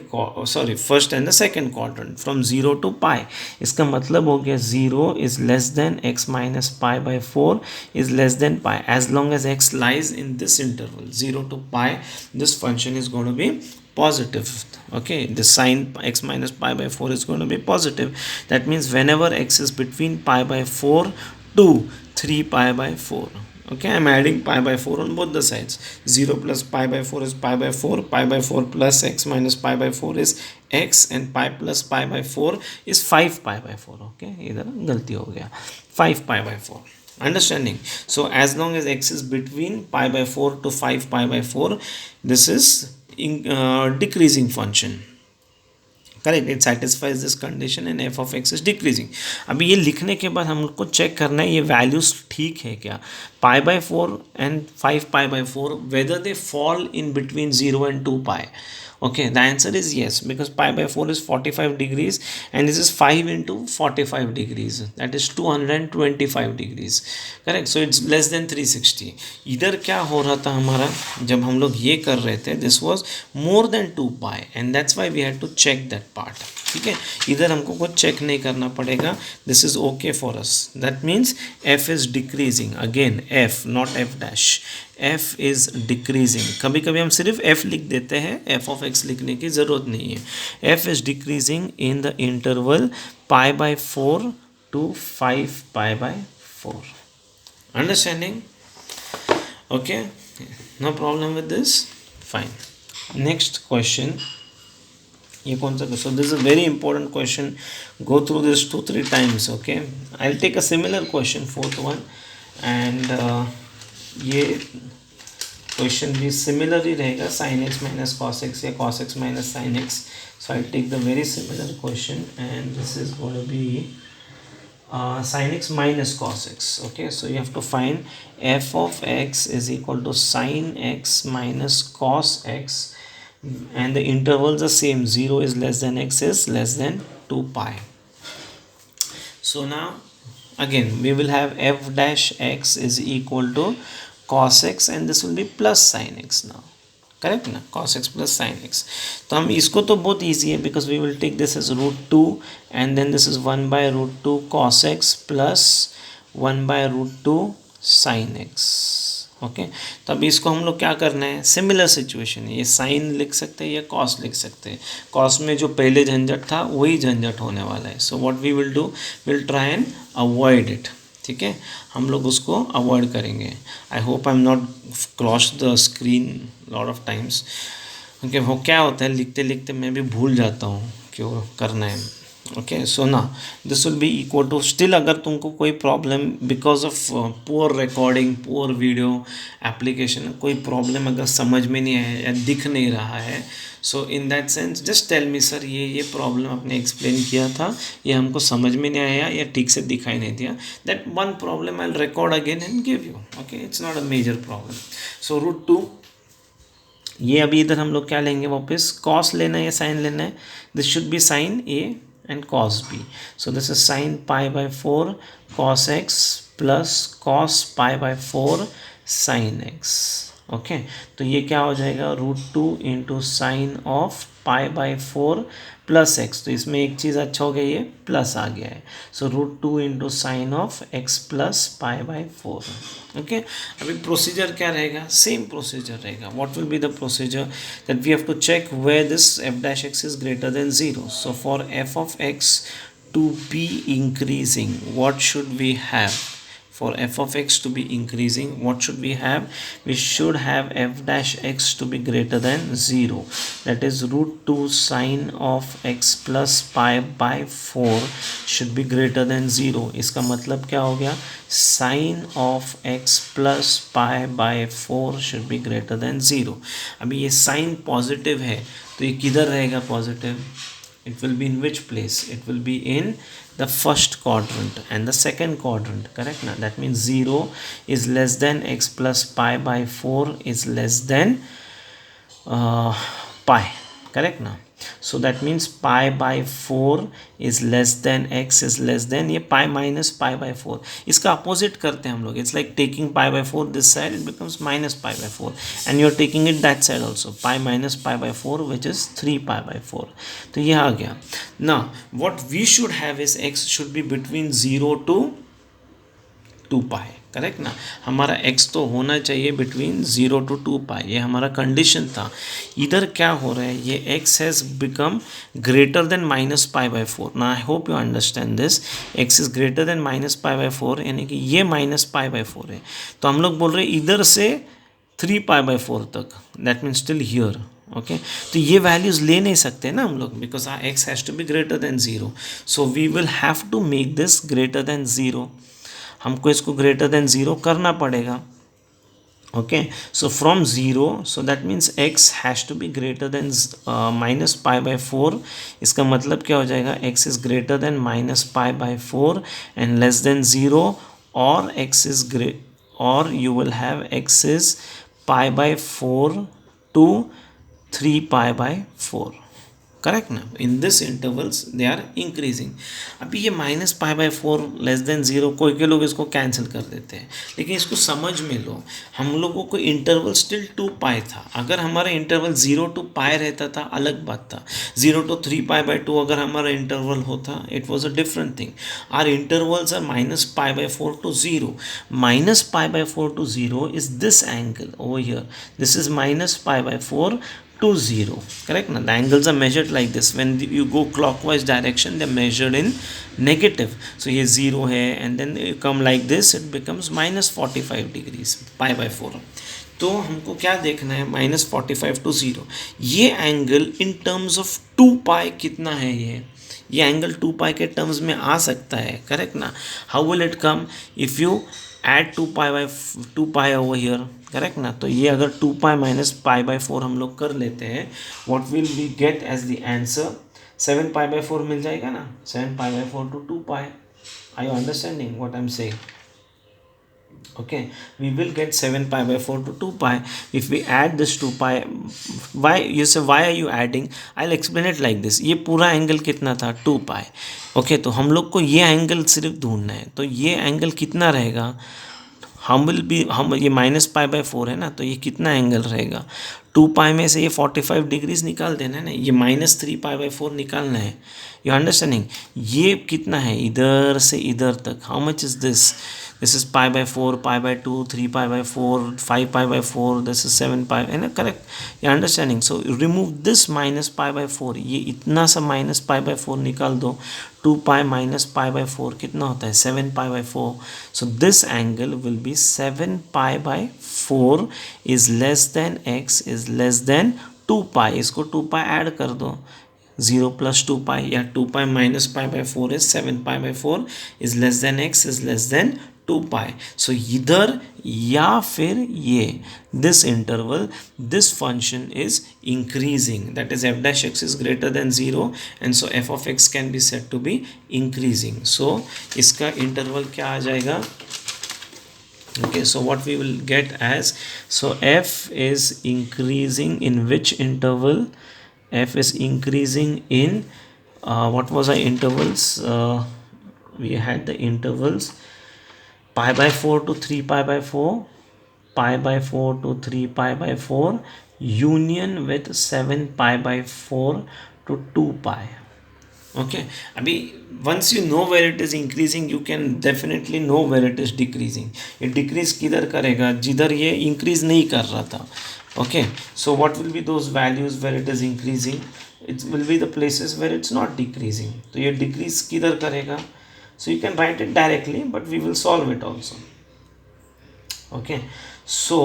Speaker 1: quadrant from 0 to pi. इसका मतलब हो गया 0 is less than x minus pi by 4 is less than pi. As long as x lies in this interval 0 to pi, this function is going to be positive. Okay, the sign x minus pi by 4 is going to be positive. That means whenever x is between pi by 4 to 3 pi by 4, okay, I'm adding pi by 4 on both the sides. 0 plus pi by 4 is pi by 4, pi by 4 plus x minus pi by 4 is x, and pi plus pi by 4 is 5 pi by 4. Okay, इधर गलती हो गया, 5 pi by 4. Understanding? So as long as x is between pi by 4 to 5 pi by 4, this is decreasing function. Correct, it satisfies this condition and f of x is decreasing. अभी ये लिखने के बाद हमको चेक करना है ये values ठीक है क्या. पाई by 4 and 5 pi by 4 whether they fall in between 0 and 2 pi. Okay, the answer is yes, because pi by 4 is 45 degrees and this is 5 into 45 degrees, that is 225 degrees. Correct, so it's less than 360. इधर क्या हो रहा था हमारा जब हम लोग ये कर रहे थे, this was more than 2 pi and that's why we had to check that part. ठीक है, इधर हमको कुछ चेक नहीं करना पड़ेगा, this is okay for us. That means f is decreasing, again f not f dash, f is decreasing. कभी कभी हम सिर्फ f लिख देते हैं, f of x लिखने की ज़रूरत नहीं है. f is decreasing in the interval pi by 4 to 5 pi by 4. Understanding? Okay, no problem with this. Fine. Next question. ये कौन सा. So this is a very important question. Go through this 2-3 times. Okay, I'll take a similar question, fourth one, and ये question भी similar ही रहेगा, sine x minus cos x या cos x minus sine x. So I take the very similar question and this is going to be sin x minus cos x. Okay, so you have to find f of x is equal to sin x minus cos x, and the intervals are same, 0 is less than x is less than 2 pi. So now again we will have f dash x is equal to cos x and this will be plus sin x now. Correct ना, cos x plus sine x. तो हम इसको तो बहुत easy है because we will take this as root two and then this is 1 by root two cos x plus 1 by root two sine x. Okay, तो अभी इसको हम लोग क्या करना है, सिमिलर सिचुएशन है, ये साइन लिख सकते हैं या कॉस लिख सकते हैं. कॉस में जो पहले झंझट था वही झंझट होने वाला है. So what we will do, will try and avoid it. ठीक है, हम लोग उसको अवॉइड करेंगे. I hope I am not cross the screen lot of times. Okay वो क्या होता है, लिखते लिखते मैं भी भूल जाता हूँ क्यों करना है। ओके सो ना this will be equal to, still अगर तुमको कोई problem because of poor recording, poor video application, कोई प्रॉब्लम अगर समझ में नहीं आया या दिख नहीं रहा है, so in that sense just tell me sir ये प्रॉब्लम आपने एक्सप्लेन किया था, ये हमको समझ में नहीं आया या ठीक से दिखाई नहीं दिया, that one problem I will record again and give you. Okay it's not a major problem. So √2, ये अभी इधर हम लोग क्या लेंगे वापस, कॉस लेना है या साइन लेना है, this should be sine A and cos B. So this is sine π/4 cos x plus cos π/4 sine x. Okay तो ये क्या हो जाएगा, √2 into sine of π/4 plus x, तो इसमें एक चीज़ अच्छा हो गया, ये प्लस आ गया है। So √2 into sine of x plus π/4। Okay अभी प्रोसीजर क्या रहेगा, सेम प्रोसीजर रहेगा। What will be the procedure, that we have to check where this f'(x) is greater than 0। So for f(x) to be increasing, what should we have, for f(x) to be increasing, what should we have, we should have f'(x) to be greater than 0, that is √2 sine of x plus π/4 should be greater than 0। इसका मतलब क्या हो गया, sin of x plus π/4 should be greater than 0। अभी ये sign positive है तो ये किधर रहेगा positive, it will be in which place, it will be in the first quadrant and the second quadrant, correct na, that means 0 is less than x plus π/4 is less than pi, correct na। so that means π/4 is less than x is less than ये pi minus π/4, इसका opposite करते हैं हम लोग, it's like taking π/4 this side, it becomes minus π/4 and you're taking it that side also, pi minus π/4 which is 3 π/4। तो ये आ गया। now what we should have is x should be between 0 to 2 pi, correct ना, हमारा x तो होना चाहिए between 0 to 2 pi, ये हमारा कंडीशन था। इधर क्या हो रहा है, ये x has become greater than -π/4। ना I hope you understand this, x is greater than -π/4 यानी कि ये -π/4 है, तो हम लोग बोल रहे हैं इधर से 3 π/4 तक, that means still here. Okay तो ये वैल्यूज़ ले नहीं सकते ना हम लोग, because x has to be greater than 0, so we will have to make this greater than 0, हमको इसको ग्रेटर देन 0 करना पड़ेगा। Okay so from 0, so that means x has to be greater than -π/4, इसका मतलब क्या हो जाएगा, x is greater than -π/4 and less than 0, और x इज़ और you will have x is π/4 to 3 π/4, correct ना, in this intervals they are increasing. अभी ये -π/4 लेस देन 0, कोई के लोग इसको कैंसिल कर देते हैं, लेकिन इसको समझ में लो, हम लोगों को इंटरवल स्टिल 2 पाई था। अगर हमारा इंटरवल 0 to पाई रहता था अलग बात था, 0 to 3 π/2 अगर हमारा इंटरवल होता it was a different thing. Our intervals are -π/4 to 0, -π/4 to 0 is this angle over here, this is -π/4 to 0, correct now, the angles are measured like this, when you go clockwise direction they are measured in negative, so ये 0 है and then you come like this, it becomes -45 degrees π/4। तो हमको क्या देखना है, -45 to 0, ये angle in terms of 2 पाई कितना है, ये एंगल 2 पाई के टर्म्स में आ सकता है, करेक्ट ना। How will it come, if you add 2 pi over here, correct ना, तो ये अगर 2 पाई माइनस π/4 हम लोग कर लेते हैं, what will we get as the answer, 7 π/4 मिल जाएगा ना, 7 π/4 to 2 pi. Are you understanding what I am saying? okay we will get 7 π/4 to 2 pi if we add this 2 pi। why you say why are you adding, I'll explain it like this, ये पूरा angle कितना था 2 pi। Okay तो हम लोग को ये angle सिर्फ ढूंढना है, तो ये एंगल कितना रहेगा, हम ये -π/4 है ना, तो ये कितना एंगल रहेगा, 2 पाई में से ये 45 डिग्रीज निकाल देना है ना, ये -3 π/4 निकालना है, यू अंडरस्टैंडिंग। ये कितना है इधर से इधर तक, how much is this, this is π/4, π/2, 3 π/4, 5 π/4, this is 7 pi, है ना, correct, you understanding. So remove this -π/4, ये इतना सा -π/4 निकाल दो, 2 पाई माइनस π/4 कितना होता है 7 π/4, so this angle will be 7 π/4 is less than x is less than two pi, इसको टू पाई ऐड कर दो, 0 प्लस टू पाई या two pi minus pi by four is 7 pi by four is less than x is less than two pi. So इधर या फिर ये this interval this function is increasing, that is f dash x is greater than 0 and so f of x can be said to be increasing. So इसका interval क्या आ जाएगा? Okay, so what we will get as, so f is increasing in which interval? F is increasing in what was our intervals? We had the intervals pi by 4 to 3 pi by 4, pi by 4 to 3 pi by 4, union with 7 pi by 4 to 2 pi. Okay, अभी once you know where it is increasing you can definitely know where it is decreasing. ये decrease किधर करेगा? जिधर ये increase नहीं कर रहा था. Okay, so what will be those values where it is increasing? It will be the places where it's not decreasing. तो ये decrease किधर करेगा? So you can write it directly but we will solve it also. Okay, so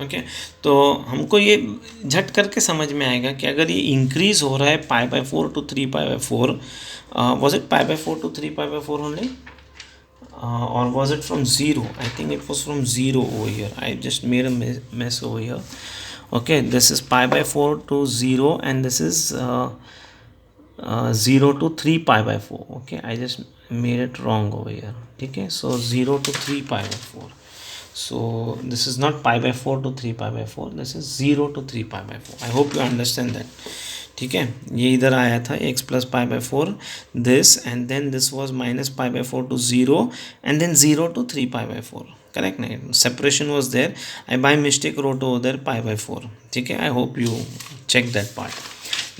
Speaker 1: okay तो हमको ये झट करके समझ में आएगा कि अगर ये इंक्रीज हो रहा है pi by four to three pi by four, was it pi by four to three pi by four only or was it from 0? I think it was from 0 over here. I just made a mess over here. Okay, this is pi by 4 to 0 and this is 0 to 3 pi by 4. Okay, I just made it wrong over here. Okay, so 0 to 3 pi by 4. So this is not pi by 4 to 3 pi by 4, this is 0 to 3 pi by 4. I hope you understand that. ठीक है, ये इधर आया था x plus pi by four this and then this was minus pi by four to 0 and then 0 to 3 pi by four. Correct नहीं, separation was there, I by mistake wrote over there pi by four. ठीक है, I hope you check that part.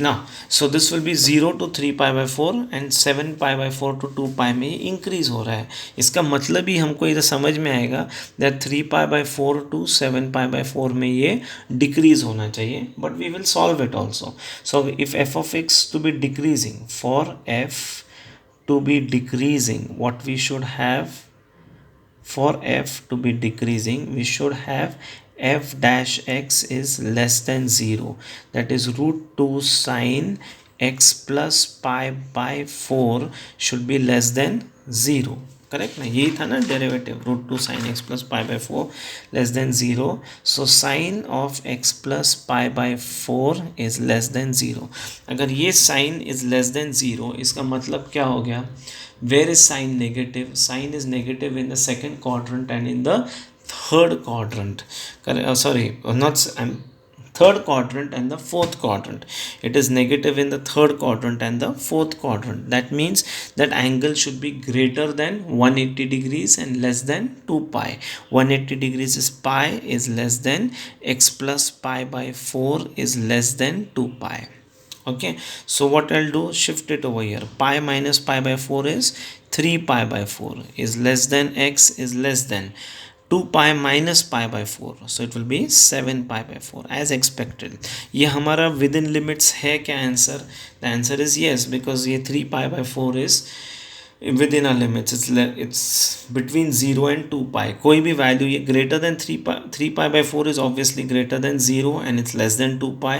Speaker 1: Now, so this will be 0 to 3 pi by 4 and 7 pi by 4 to 2 pi में increase हो रहा है. इसका मतलब ही हमको इधर समझ में आएगा that 3 pi by 4 to 7 pi by 4 में ये डिक्रीज होना चाहिए, but we will solve it also. So if f of x to be decreasing, for f to be decreasing, what we should have, for f to be decreasing we should have f dash x is less than 0, that is root 2 sine x plus pi by 4 should be less than 0. Correct ना, यही था ना derivative, root two sine x plus pi by four less than 0. So sine of x plus pi by four is less than 0. अगर ये sign is less than 0 इसका मतलब क्या हो गया? Where is sign negative? Sign is negative in the second quadrant and in the third quadrant. Sorry, not third quadrant and the fourth quadrant. It is negative in the third quadrant and the fourth quadrant. That means that angle should be greater than 180 degrees and less than 2 pi. 180 degrees is pi is less than x plus pi by 4 is less than 2 pi. Okay, so what I'll do, shift it over here. Pi minus pi by 4 is 3 pi by 4 is less than x is less than 2 pi minus pi by 4, so it will be 7 pi by 4 as expected. ये हमारा within limits है क्या answer? The answer is yes, because ये 3 pi by 4 is within our limits. It's between 0 and 2 pi. कोई भी value ये greater than 3 pi by 4 is obviously greater than 0 and it's less than 2 pi.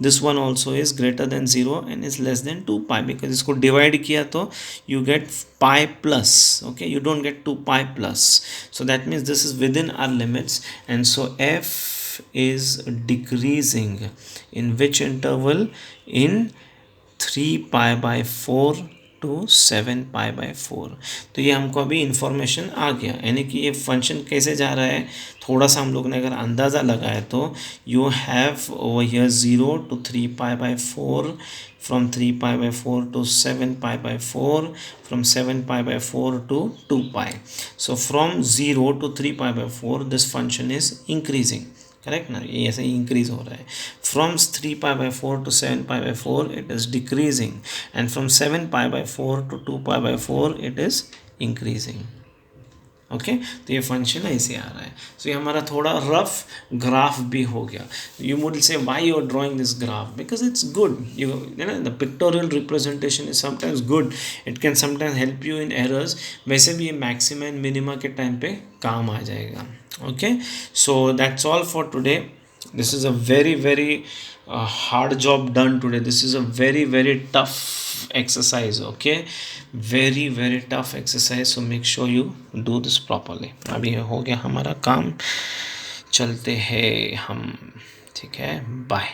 Speaker 1: This one also is greater than 0 and is less than 2 pi, because इसको divide किया तो you get pi plus. Okay, you don't get 2 pi plus. So that means this is within our limits, and so f is decreasing in which interval? In 3 pi by 4 to 7 pi by 4. तो ये हमको अभी information आ गया, यानी कि ये function कैसे जा रहा है थोड़ा सा हम लोग ने अगर अंदाज़ा लगाया तो you have over here 0 to 3 pi by 4, from 3 pi by 4 to 7 pi by 4, from 7 pi by 4 to 2 pi. So from 0 to 3 pi by 4 this function is increasing. Correct ना, ये ऐसे इंक्रीज हो रहा है. From 3 pi by 4 to 7 pi by 4 it is decreasing, and from 7 pi by 4 to 2 pi by 4 it is increasing. Okay तो ये function ऐसे आ रहा है. सो ये हमारा थोड़ा रफ ग्राफ भी हो गया. You would say why you are drawing this graph, because it's good. You know the pictorial representation is sometimes good, it can sometimes help you in errors. वैसे भी ये मैक्सिमा एंड मिनिमा के time पे काम आ जाएगा. Okay so that's all for today. This is a very hard job done today. This is a very tough exercise. Okay, very tough exercise, so make sure you do this properly. अभी हो गया हमारा काम, चलते हैं हम. ठीक है, बाय.